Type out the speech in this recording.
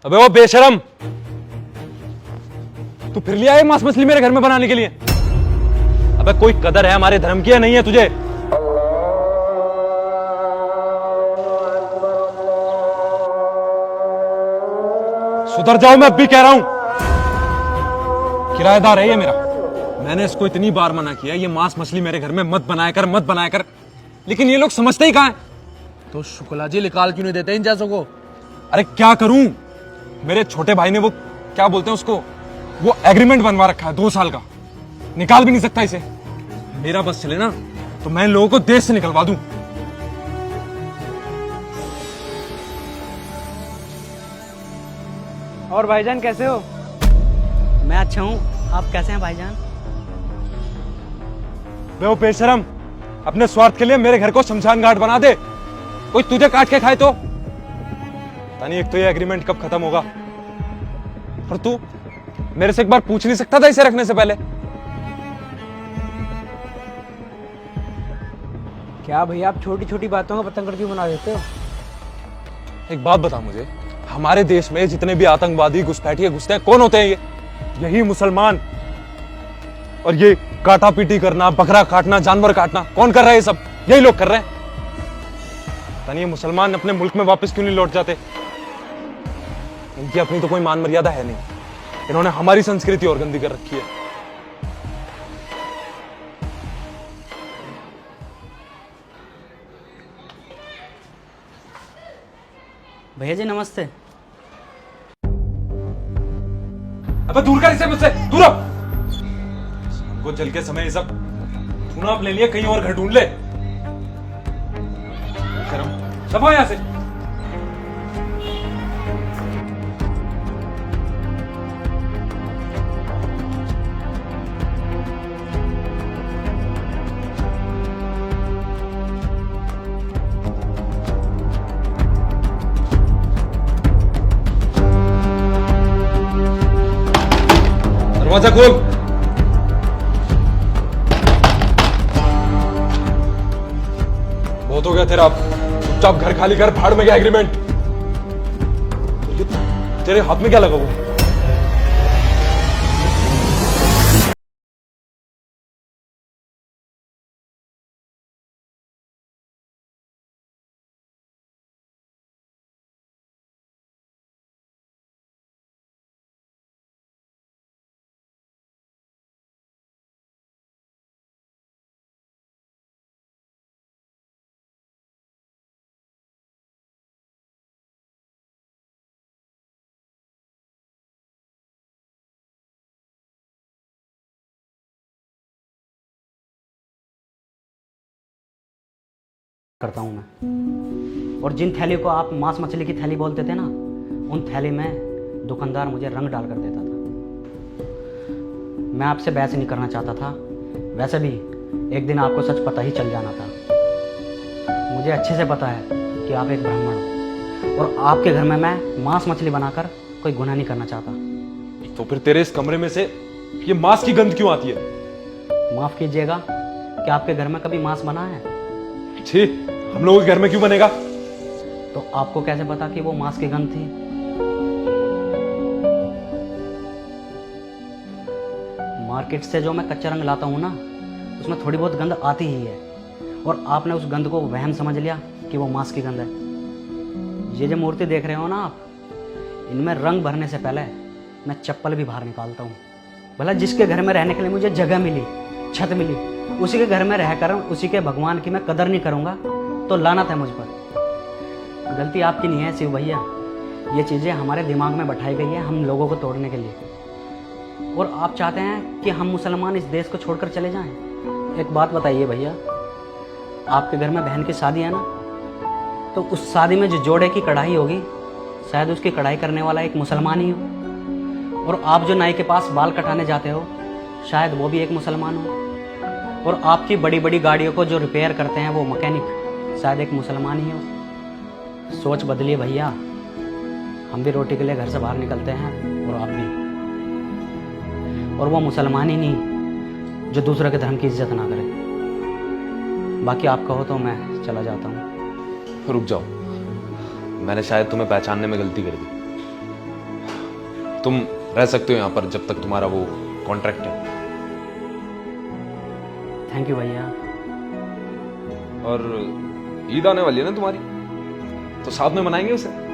अबे वो बेशरम, तू फिर लिया है मांस मछली मेरे घर में बनाने के लिए? अबे कोई कदर है हमारे धर्म की या नहीं है तुझे? सुधर जाओ, मैं अब भी कह रहा हूं। किराएदार है ये मेरा, मैंने इसको इतनी बार मना किया ये मांस मछली मेरे घर में मत बनाया कर, मत बनाया कर, लेकिन ये लोग समझते ही कहां हैं। तो शुक्ला जी निकाल क्यों नहीं देते इन जैसों को? अरे क्या करूं, मेरे छोटे भाई ने वो क्या बोलते हैं उसको, वो एग्रीमेंट बनवा रखा है 2 साल का, निकाल भी नहीं सकता इसे। मेरा बस चले ना तो मैं इन लोगों को देश से निकलवा दूं। और भाईजान कैसे हो? मैं अच्छा हूँ, आप कैसे हैं भाईजान? बे वो बेशरम, अपने स्वार्थ के लिए मेरे घर को शमशान घाट बना दे, कोई तुझे काट के खाए तो। पता नहीं एक तो ये एग्रीमेंट कब खत्म होगा, और तू मेरे से एक बार पूछ नहीं सकता था इसे रखने से पहले? क्या भैया आप छोटी छोटी बातों का पतंगड़ क्यों बना देते हो? एक बात बता मुझे, हमारे देश में जितने भी आतंकवादी घुसपैठिए घुसते हैं, कौन होते हैं ये? यही मुसलमान। और ये काटा पीटी करना, बकरा काटना, जानवर काटना कौन कर रहा है? ये सब यही लोग कर रहे हैं। पता नहीं ये मुसलमान अपने मुल्क में वापस क्यों नहीं लौट जाते? इनकी अपनी तो कोई मान मर्यादा है नहीं, इन्होंने हमारी संस्कृति और गंदी कर रखी है। भैया जी नमस्ते। अबे दूर कर इसे मुझसे, दूर हो। हमको जल के समय ये सब तूने ले लिया, कहीं और घर ढूंढ ले। शर्म, सब यहां से। दरवाजा खोल। बहुत हो गया तेरा, चुपचाप घर खाली कर, भाड़ में गया एग्रीमेंट। तेरे हाथ में क्या लगा हुआ? करता हूँ मैं। और जिन थैली को आप मांस मछली की थैली बोलते थे ना, उन थैली में दुकानदार मुझे रंग डाल कर देता था। मैं आपसे बहस नहीं करना चाहता था, वैसे भी एक दिन आपको सच पता ही चल जाना था। मुझे अच्छे से पता है कि आप एक ब्राह्मण हो, और आपके घर में मैं मांस मछली बनाकर कोई गुनाह नहीं करना चाहता। तो फिर तेरे इस कमरे में से ये मांस की गंध क्यों आती है? माफ़ कीजिएगा, क्या आपके घर में कभी मांस बना है? छी, हम लोगों के घर में क्यों बनेगा? तो आपको कैसे पता कि वो मांस की गंध थी? मार्केट से जो मैं कच्चा रंग लाता हूँ ना, उसमें थोड़ी बहुत गंध आती ही है, और आपने उस गंध को वहम समझ लिया कि वो मांस की गंध है। ये जो मूर्ति देख रहे हो ना आप, इनमें रंग भरने से पहले मैं चप्पल भी बाहर निकालता हूँ। भला जिसके घर में रहने के लिए मुझे जगह मिली, छत मिली, उसी के घर में रहकर उसी के भगवान की मैं कदर नहीं करूँगा तो लानत है मुझ पर। गलती आपकी नहीं है शिव भैया, ये चीज़ें हमारे दिमाग में बैठाई गई है हम लोगों को तोड़ने के लिए। और आप चाहते हैं कि हम मुसलमान इस देश को छोड़कर चले जाएं। एक बात बताइए भैया, आपके घर में बहन की शादी है ना, तो उस शादी में जो जोड़े की कढ़ाई होगी, शायद उसकी कढ़ाई करने वाला एक मुसलमान ही हो। और आप जो नाई के पास बाल कटाने जाते हो, शायद वो भी एक मुसलमान हो। और आपकी बड़ी बड़ी गाड़ियों को जो रिपेयर करते हैं वो मैकेनिक शायद एक मुसलमान ही हो। सोच बदलिए भैया, हम भी रोटी के लिए घर से बाहर निकलते हैं और आप भी। और वो मुसलमान ही नहीं जो दूसरे के धर्म की इज्जत ना करे। बाकी आप कहो तो मैं चला जाता हूँ। रुक जाओ, मैंने शायद तुम्हें पहचानने में गलती कर दी। तुम रह सकते हो यहाँ पर जब तक तुम्हारा वो कॉन्ट्रैक्ट है। थैंक यू भैया। और ईद आने वाली है ना तुम्हारी, तो साथ में मनाएंगे उसे।